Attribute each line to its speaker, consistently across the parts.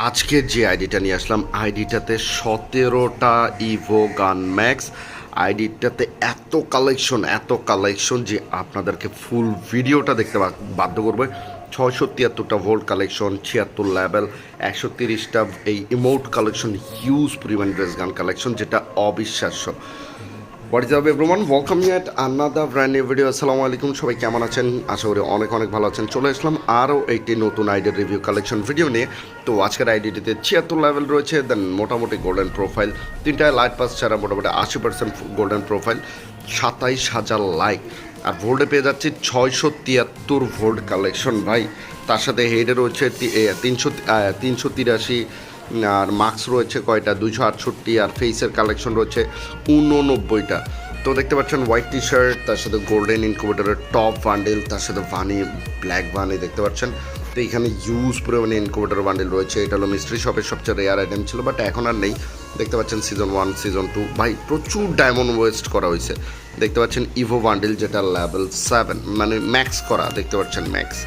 Speaker 1: আজকের যে আইডিটা নিয়ে আসলাম আইডিটাতে 17টা ইভো গান ম্যাক্স। আইডিটাতে এত কালেকশন যে আপনাদেরকে ফুল ভিডিওটা দেখতে বাধ্য করবে। 673টা ভোল্ট কালেকশন, 76 লেভেল, 130টা এই ইমোট কালেকশন, হিউজ পরিমাণ ড্রেস গান কালেকশন, যেটা অবিশ্বাস্য। What is up everyone, welcome you at another brand new video. আসসালামু আলাইকুম, সবাই কেমন আছেন? আশা করি অনেক ভালো আছেন। চলে আসলাম আরও একটি নতুন আইডির রিভিউ কালেকশন ভিডিও নিয়ে। তো আজকের আইডিটিতে 76 লেভেল রয়েছে, দেন মোটামুটি গোল্ডেন প্রোফাইল, তিনটায় লাইট পাস ছাড়া মোটামুটি 80% গোল্ডেন প্রোফাইল, 27,000 লাইক, আর ভোল্টে পেয়ে যাচ্ছি 673 ভোল্ট কালেকশন ভাই। তার সাথে হেডে রয়েছে 383, আর মার্কস রয়েছে কয়টা 268, আর ফেসের কালেকশন রয়েছে 89টা। তো দেখতে পাচ্ছেন হোয়াইট টি শার্ট, তার সাথে গোল্ডেন ইনকুবেটরের টপ বান্ডেল, তার সাথে ভানি, ব্ল্যাক ভানি দেখতে পাচ্ছেন। তো এখানে ইউজ পরিমাণে ইনকুবেটর বান্ডেল রয়েছে। এটা হলো মিস্ট্রি শপের সবচেয়ে রেয়ার আইটেম ছিল, বাট এখন আর নেই। দেখতে পাচ্ছেন সিজন 1, সিজন 2 ভাই প্রচুর ডায়মন্ড ওয়েস্ট করা হয়েছে। দেখতে পাচ্ছেন ইভো বান্ডেল, যেটা লেভেল 7 মানে ম্যাক্স করা, দেখতে পাচ্ছেন ম্যাক্স।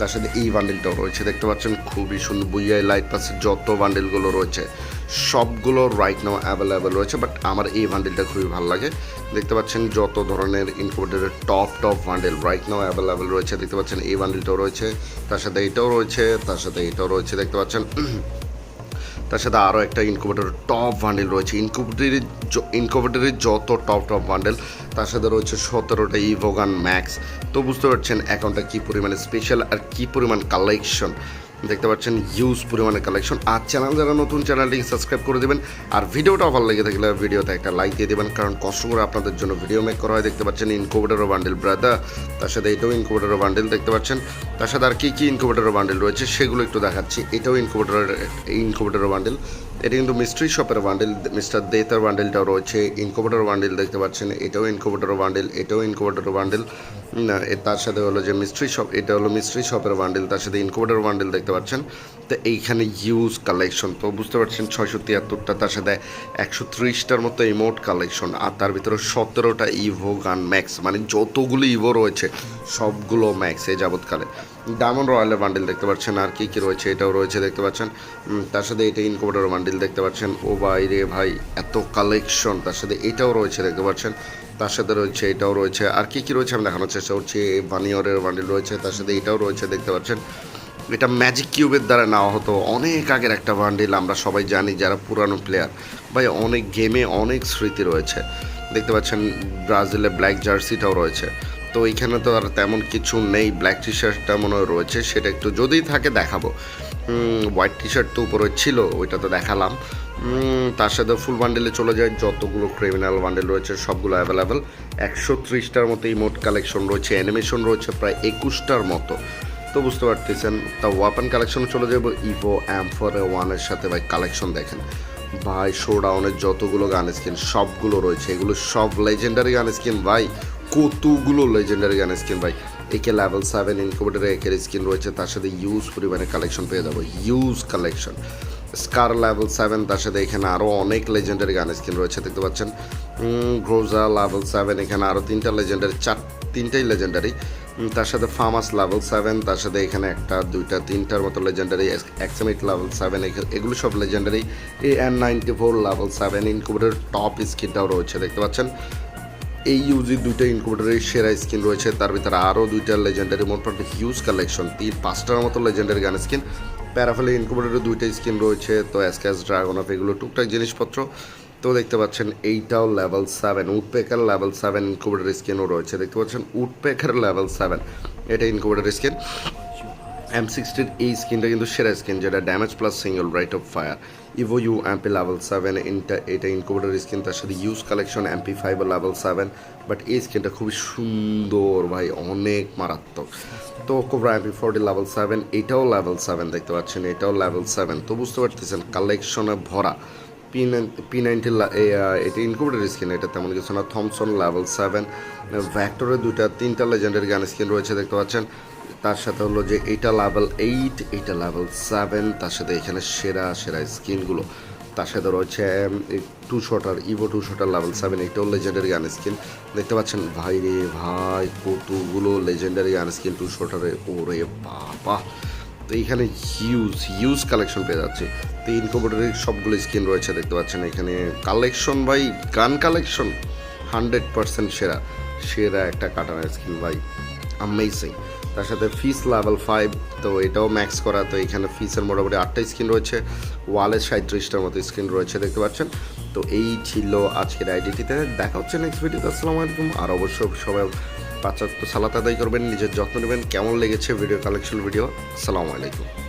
Speaker 1: তার সাথে এই বান্ডেলটাও রয়েছে, দেখতে পাচ্ছেন খুবই সুন্দর। বুইয়াই লাইট পাসের যত বান্ডেলগুলো রয়েছে সবগুলো রাইট নাও অ্যাভেলেবেল রয়েছে, বাট আমার এই বান্ডেলটা খুবই ভালো লাগে। দেখতে পাচ্ছেন যত ধরনের ইনকুবেটরের top bundle right now available রয়েছে। দেখতে পাচ্ছেন এই বান্ডেলটাও রয়েছে, তার সাথে এইটাও রয়েছে, তার সাথে এইটাও রয়েছে। দেখতে পাচ্ছেন তার সাথে আরও একটা ইনকুবেটরের টপ বান্ডেল রয়েছে। ইনকুবেটরের যত টপ বান্ডেল, তার সাথে রয়েছে 17টা ইভোগান ম্যাক্স। তো বুঝতে পারছেন অ্যাকাউন্টটা কী পরিমাণে স্পেশাল আর কী পরিমাণ কালেকশন। দেখতে পাচ্ছেন হিউজ পরিমাণে কালেকশন। আর চ্যানেল যারা নতুন, চ্যানেলটিকে সাবস্ক্রাইব করে দেবেন। আর ভিডিওটা ভালো লেগে থাকলে ভিডিওতে একটা লাইক দিয়ে দেবেন, কারণ কষ্ট করে আপনাদের জন্য ভিডিও মেক করা হয়। দেখতে পাচ্ছেন ইনকুবেটরের বান্ডেল ব্রাদার, তার সাথে এটাও ইনকুবেটরের বান্ডেল দেখতে পাচ্ছেন। তার সাথে আর কী ইনকুবেটরের বান্ডেল রয়েছে সেগুলো একটু দেখাচ্ছি। এটাও ইনকুবেটরের বান্ডেল। এটা কিন্তু মিস্ট্রি শপের বান্ডেল, মিস্টার দেতার বান্ডেলটাও রয়েছে। ইনকুবেটর বান্ডেল দেখতে পাচ্ছেন, এটাও ইনকুবেটর বান্ডেল, এটাও ইনকুবেটর বান্ডেল। তার সাথে হলো যে মিস্ট্রি শপ, এটা হলো মিস্ট্রি শপের বান্ডেল, তার সাথে ইনকুবেটর বান্ডেল দেখতে পাচ্ছেন। তো এইখানে হিউজ কালেকশন, তো বুঝতে পারছেন 673টা, তার সাথে 130টার মতো ইমোট কালেকশন, আর তার ভিতরে 17টা ইভো গান ম্যাক্স, মানে যতগুলো ইভো রয়েছে সবগুলো ম্যাক্স এই যাবৎকালে। ডায়মন্ড রয়্যালের বান্ডেল দেখতে পাচ্ছেন, আর কী রয়েছে এটাও রয়েছে দেখতে পাচ্ছেন। তার সাথে এটা ইনকুবেটর বান্ডেল দেখতে পাচ্ছেন। ও বাইরে ভাই এত কালেকশন, তার সাথে এটাও রয়েছে দেখতে পাচ্ছেন। তার সাথে রয়েছে এটাও রয়েছে, আর কী রয়েছে আমি দেখানোর চেষ্টা করছি। ভানিয়রের বান্ডেল রয়েছে, তার সাথে এটাও রয়েছে দেখতে পাচ্ছেন। এটা ম্যাজিক কিউবের দ্বারা নেওয়া হতো, অনেক আগের একটা বান্ডেল, আমরা সবাই জানি যারা পুরানো প্লেয়ার ভাই, অনেক গেমে অনেক স্মৃতি রয়েছে। দেখতে পাচ্ছেন ব্রাজিলের ব্ল্যাক জার্সিটাও রয়েছে। তো এইখানে তো আর তেমন কিছু নেই, ব্ল্যাক টি শার্টটা মনে হয় রয়েছে, সেটা একটু যদি থাকে দেখাবো। হোয়াইট টি শার্ট তো উপরে ছিল, ওইটা তো দেখালাম। তার সাথে ফুল বান্ডেলে চলে যায়, যতগুলো ক্রিমিনাল বান্ডেল রয়েছে সবগুলো অ্যাভেলেবেল। 130টার মতো ইমোট কালেকশন রয়েছে, অ্যানিমেশন রয়েছে প্রায় 21টার মতো। তো বুঝতে পারতেছেন। তা ওয়াপেন কালেকশন চলে যাবো ইভো M4A1-এর সাথে। ভাই কালেকশন দেখেন ভাই, শোডাউনের যতগুলো গান স্কিন সবগুলো রয়েছে, এগুলো সব লেজেন্ডারি গান স্কিন ভাই, কতগুলো লেজেন্ডারি গান স্কিন ভাই। একে লেভেল 7 ইনকুবেটরে একের স্কিন রয়েছে, তার সাথে ইউজ পরিমাণে কালেকশন পেয়ে যাবো, হিউজ কালেকশন। স্কার লেভেল 7, তার সাথে এখানে আরও অনেক লেজেন্ডারি গান স্কিন রয়েছে দেখতে পাচ্ছেন। গ্রোজা লেভেল 7, এখানে আরও 3টা লেজেন্ডারি, 3টাই লেজেন্ডারি। তার সাথে ফার্মাস লেভেল 7, তার সাথে এখানে 1টা 2টা 3টার মতো লেজেন্ডারি। এক্সামিট লেভেল 7, এগুলো সব লেজেন্ডারি। AN94 লেভেল 7 ইনকুবেটরের টপ স্কিনটাও রয়েছে দেখতে পাচ্ছেন। এই ইউজি 2টা ইনকুবেটরের সেরা স্কিন রয়েছে, তার ভিতরে আরও 2টা লেজেন্ডারি, মোটামুটি হিউজ কালেকশন, 5টার মতো লেজেন্ডারি গান স্কিন। প্যারাফেলে ইনকুবেটরের 2টা স্কিন রয়েছে, তো অ্যাসক্যাস, ড্রাগন অফ, এগুলো টুকটাক জিনিসপত্র। তো দেখতে পাচ্ছেন এইটাও লেভেল 7, উডপেকার লেভেল 7 ইনকুবেটর স্কিনও রয়েছে দেখতে পাচ্ছেন। উডপেকার লেভেল 7, এটা ইনকুবেটর স্কিন। M60-র এই স্কিনটা কিন্তু সেরা স্কিন, যেটা damage plus single rate of fire. Evo U MP level 7, এটা ইনকুবেটর স্কিন, তার সাথে use collection MP5 level 7। But এই স্কিনটা খুবই সুন্দর ভাই, অনেক মারাত্মক। তো কোবরা MP40 লেভেল 7, এটাও লেভেল 7 দেখতে পাচ্ছেন, এটাও লেভেল 7। তো বুঝতে পারতেছেন কালেকশনে ভরা। P90 এটা ইনকুবেটর স্কিন, এটা তেমন কিছু না। থমসন লেভেল 7, ভ্যাক্টরের 3টা লেজেন্ডারি গান স্কিন রয়েছে দেখতে পাচ্ছেন। তার সাথে হলো যে এইটা লেভেল 8, এইটা লেভেল 7, তার সাথে এখানে সেরা স্কিনগুলো। তার সাথে রয়েছে two shotter, Evo two shotter level 7, এটাও লেজেন্ডারি গান স্কিন দেখতে পাচ্ছেন। ভাই রে ভাই, কতগুলো লেজেন্ডারি গান স্কিন টু শটারে, ওরে বাবা। তো এইখানে হিউজ কালেকশন পেয়ে যাচ্ছে। তো ইনকুবেটরের সবগুলো স্কিন রয়েছে দেখতে পাচ্ছেন এখানে। কালেকশন ভাই, গান কালেকশন 100% সেরা একটা কাটানার স্কিন ভাই, আমেজিং। তার সাথে ফিস লেভেল 5, তো এটাও ম্যাক্স করা। তো এখানে ফিসের মোটামুটি 8টা স্কিন রয়েছে, ওয়ালের 37টার মতো স্কিন রয়েছে দেখতে পাচ্ছেন। তো এই ছিল আজকের আইডিটিতে। দেখা হচ্ছে নেক্সট ভিডিওতে। আসসালামু আলাইকুম। আর অবশ্যই সবাই 5 ওয়াক্ত সালাত আদায় করবেন, নিজের যত্ন নেবেন। কেমন লেগেছে ভিডিও কালেকশন ভিডিও? আসসালামু আলাইকুম।